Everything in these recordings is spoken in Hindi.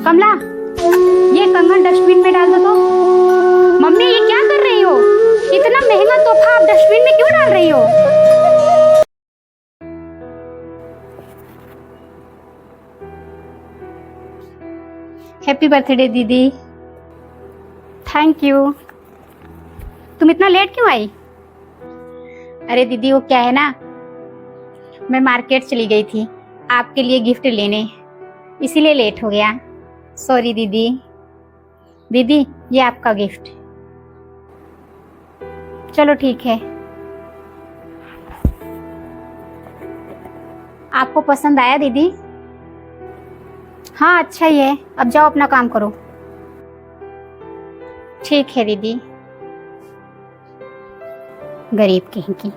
कमला, ये कंगन डस्टबिन में डाल दो तो। मम्मी ये क्या कर रही हो? इतना महंगा तोहफा आप डस्टबिन में क्यों डाल रही हो? हैप्पी बर्थडे दीदी। Thank you. तुम इतना लेट क्यों आई? अरे दीदी वो क्या है ना, मैं मार्केट चली गई थी आपके लिए गिफ्ट लेने, इसीलिए लेट हो गया। सॉरी दीदी। दीदी ये आपका गिफ्ट। चलो ठीक है। आपको पसंद आया दीदी? हाँ अच्छा ही है। अब जाओ अपना काम करो। ठीक है दीदी। गरीब कहीं की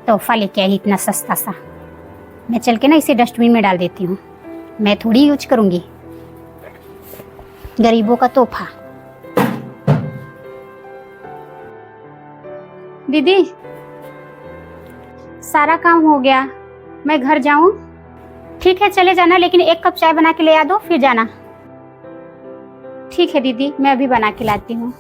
तोहफा लेके आई इतना सस्ता सा। मैं चल के ना इसे डस्टबिन में डाल देती हूँ, मैं थोड़ी यूज करूंगी। गरीबों का तोहफा। दीदी सारा काम हो गया, मैं घर जाऊं? ठीक है चले जाना, लेकिन एक कप चाय बना के ले आ दो फिर जाना। ठीक है दीदी, मैं अभी बना के लाती हूँ।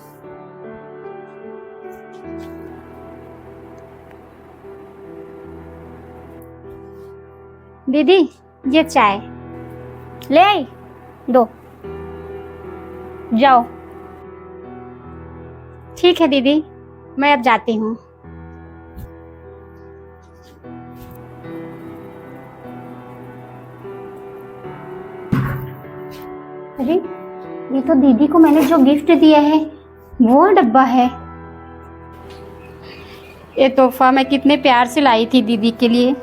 दीदी ये चाय ले आई, दो। जाओ। ठीक है दीदी, मैं अब जाती हूँ। अरे ये तो दीदी को मैंने जो गिफ्ट दिया है वो डब्बा है। ये तोहफा मैं कितने प्यार से लाई थी दीदी के लिए,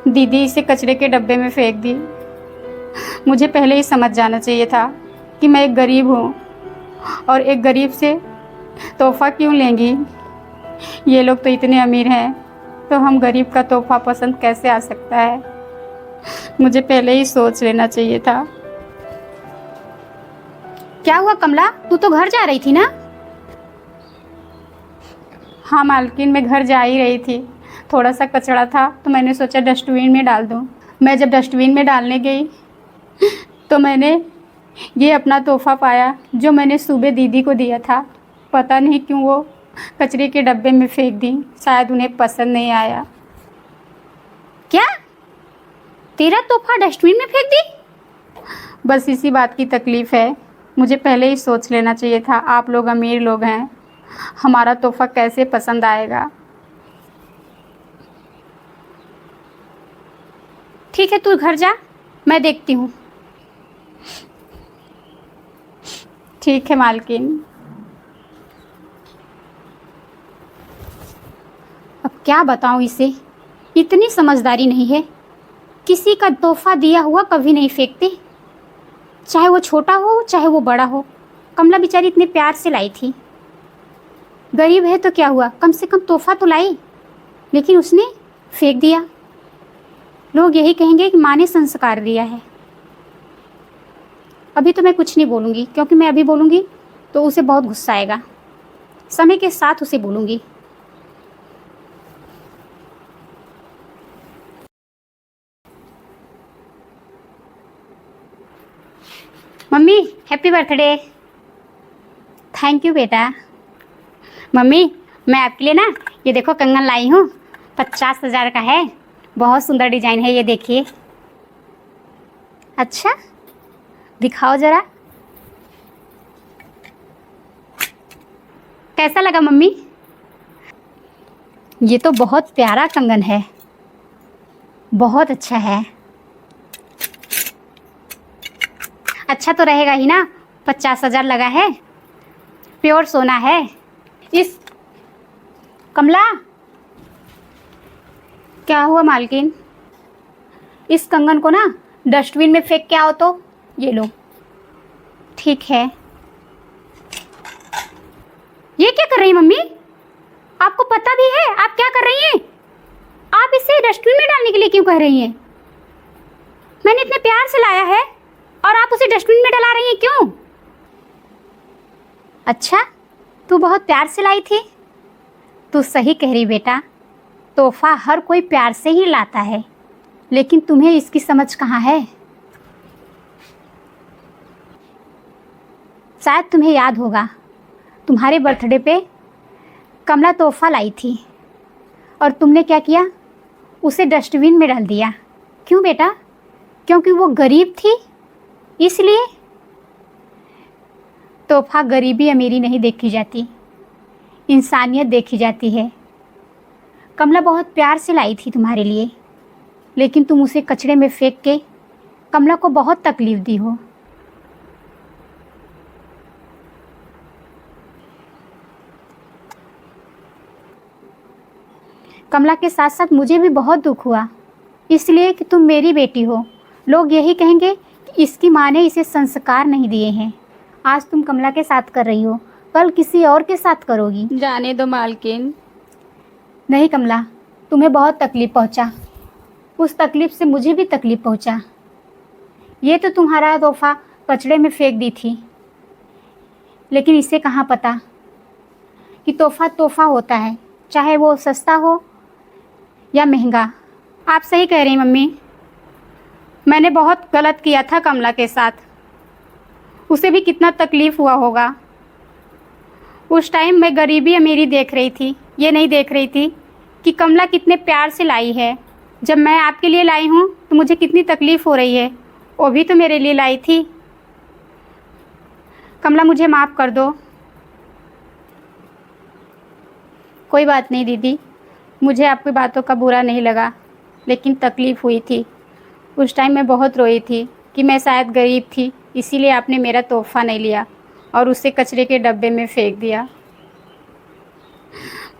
दीदी इसे कचरे के डब्बे में फेंक दी। मुझे पहले ही समझ जाना चाहिए था कि मैं एक गरीब हूँ और एक गरीब से तोहफा क्यों लेंगी। ये लोग तो इतने अमीर हैं, तो हम गरीब का तोहफा पसंद कैसे आ सकता है। मुझे पहले ही सोच लेना चाहिए था। क्या हुआ कमला, तू तो घर जा रही थी ना? हाँ मालकिन, मैं घर जा ही रही थी। थोड़ा सा कचरा था तो मैंने सोचा डस्टबिन में डाल दूँ। मैं जब डस्टबिन में डालने गई तो मैंने ये अपना तोहफा पाया जो मैंने सुबह दीदी को दिया था। पता नहीं क्यों वो कचरे के डब्बे में फेंक दी, शायद उन्हें पसंद नहीं आया। क्या तेरा तोहफा डस्टबिन में फेंक दी? बस इसी बात की तकलीफ़ है, मुझे पहले ही सोच लेना चाहिए था। आप लोग अमीर लोग हैं, हमारा तोहफा कैसे पसंद आएगा। ठीक है तू घर जा, मैं देखती हूँ। ठीक है मालकिन। अब क्या बताऊँ इसे, इतनी समझदारी नहीं है। किसी का तोहफा दिया हुआ कभी नहीं फेंकते, चाहे वो छोटा हो चाहे वो बड़ा हो। कमला बेचारी इतने प्यार से लाई थी। गरीब है तो क्या हुआ, कम से कम तोहफा तो लाई, लेकिन उसने फेंक दिया। लोग यही कहेंगे कि माँ ने संस्कार दिया है। अभी तो मैं कुछ नहीं बोलूँगी, क्योंकि मैं अभी बोलूँगी तो उसे बहुत गुस्सा आएगा। समय के साथ उसे बोलूँगी। Mummy happy birthday. Thank you बेटा। मम्मी मैं आपके लिए ना ये देखो कंगन लाई हूँ, 50,000 का है, बहुत सुंदर डिजाइन है, ये देखिए। अच्छा दिखाओ जरा, कैसा लगा मम्मी? ये तो बहुत प्यारा कंगन है, बहुत अच्छा है। अच्छा तो रहेगा ही ना, 50,000 लगा है, प्योर सोना है। इस कमला, क्या हुआ मालकिन? इस कंगन को ना डस्टबिन में फेंक के आओ तो। ये लो। ठीक है। ये क्या कर रही है मम्मी? आपको पता भी है आप क्या कर रही हैं? आप इसे डस्टबिन में डालने के लिए क्यों कह रही हैं? मैंने इतने प्यार से लाया है और आप उसे डस्टबिन में डला रही हैं, क्यों? अच्छा तू बहुत प्यार से लाई थी। तू सही कह रही बेटा, तोहफा हर कोई प्यार से ही लाता है, लेकिन तुम्हें इसकी समझ कहाँ है। शायद तुम्हें याद होगा, तुम्हारे बर्थडे पे कमला तोहफ़ा लाई थी और तुमने क्या किया, उसे डस्टबिन में डाल दिया। क्यों बेटा? क्योंकि वो गरीब थी इसलिए? तोहफ़ा गरीबी अमीरी नहीं देखी जाती, इंसानियत देखी जाती है। कमला बहुत प्यार से लाई थी तुम्हारे लिए, लेकिन तुम उसे कचरे में फेंक के कमला को बहुत तकलीफ़ दी हो। कमला के साथ साथ मुझे भी बहुत दुख हुआ, इसलिए कि तुम मेरी बेटी हो। लोग यही कहेंगे कि इसकी माँ ने इसे संस्कार नहीं दिए हैं। आज तुम कमला के साथ कर रही हो, कल किसी और के साथ करोगी। जाने दो मालकिन। नहीं कमला, तुम्हें बहुत तकलीफ़ पहुँचा, उस तकलीफ़ से मुझे भी तकलीफ़ पहुँचा। ये तो तुम्हारा तोहफ़ा कचड़े में फेंक दी थी, लेकिन इसे कहाँ पता कि तोहफ़ा तोहफ़ा होता है, चाहे वो सस्ता हो या महंगा। आप सही कह रही मम्मी, मैंने बहुत गलत किया था कमला के साथ। उसे भी कितना तकलीफ़ हुआ होगा। उस टाइम मैं गरीबी अमीरी देख रही थी, ये नहीं देख रही थी कि कमला कितने प्यार से लाई है। जब मैं आपके लिए लाई हूँ तो मुझे कितनी तकलीफ़ हो रही है, वो भी तो मेरे लिए लाई थी। कमला मुझे माफ़ कर दो। कोई बात नहीं दीदी, मुझे आपकी बातों का बुरा नहीं लगा, लेकिन तकलीफ़ हुई थी। उस टाइम मैं बहुत रोई थी कि मैं शायद गरीब थी, इसीलिए आपने मेरा तोहफ़ा नहीं लिया और उसे कचरे के डब्बे में फेंक दिया।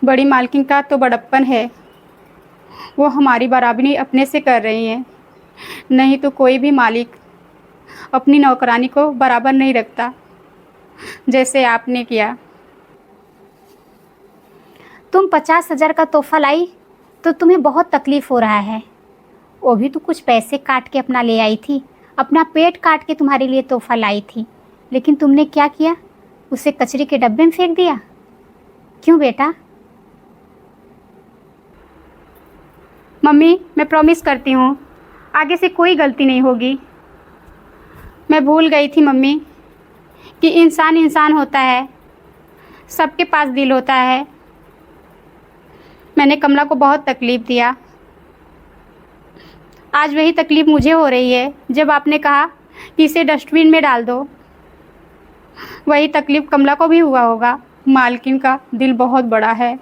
बड़ी मालकिन का तो बड़प्पन है, वो हमारी बराबरी अपने से कर रही हैं। नहीं तो कोई भी मालिक अपनी नौकरानी को बराबर नहीं रखता, जैसे आपने किया। तुम 50,000 का तोहफ़ा लाई तो तुम्हें बहुत तकलीफ़ हो रहा है। वो भी तो कुछ पैसे काट के अपना ले आई थी, अपना पेट काट के तुम्हारे लिए तोहफ़ा लाई थी, लेकिन तुमने क्या किया, उसे कचरे के डब्बे में फेंक दिया। क्यों बेटा? मम्मी, मैं प्रॉमिस करती हूँ आगे से कोई गलती नहीं होगी। मैं भूल गई थी मम्मी कि इंसान इंसान होता है, सबके पास दिल होता है। मैंने कमला को बहुत तकलीफ़ दिया। आज वही तकलीफ़ मुझे हो रही है। जब आपने कहा कि इसे डस्टबिन में डाल दो, वही तकलीफ़ कमला को भी हुआ होगा। मालकिन का दिल बहुत बड़ा है,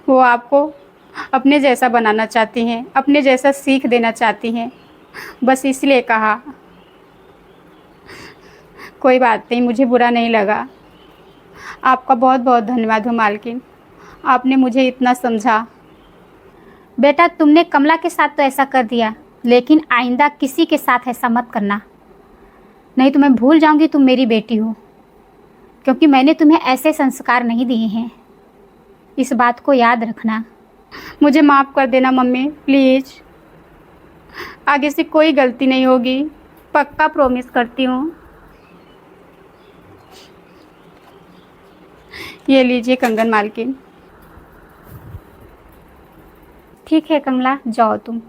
वो आपको अपने जैसा बनाना चाहती हैं, अपने जैसा सीख देना चाहती हैं, बस इसलिए कहा। कोई बात नहीं, मुझे बुरा नहीं लगा। आपका बहुत बहुत धन्यवाद हो मालकिन, आपने मुझे इतना समझा। बेटा, तुमने कमला के साथ तो ऐसा कर दिया, लेकिन आइंदा किसी के साथ ऐसा मत करना, नहीं तो मैं भूल जाऊंगी तुम मेरी बेटी हो, क्योंकि मैंने तुम्हें ऐसे संस्कार नहीं दिए हैं। इस बात को याद रखना। मुझे माफ़ कर देना मम्मी, प्लीज़। आगे से कोई गलती नहीं होगी, पक्का प्रॉमिस करती हूँ। ये लीजिए कंगन मालकिन। ठीक है कमला, जाओ तुम।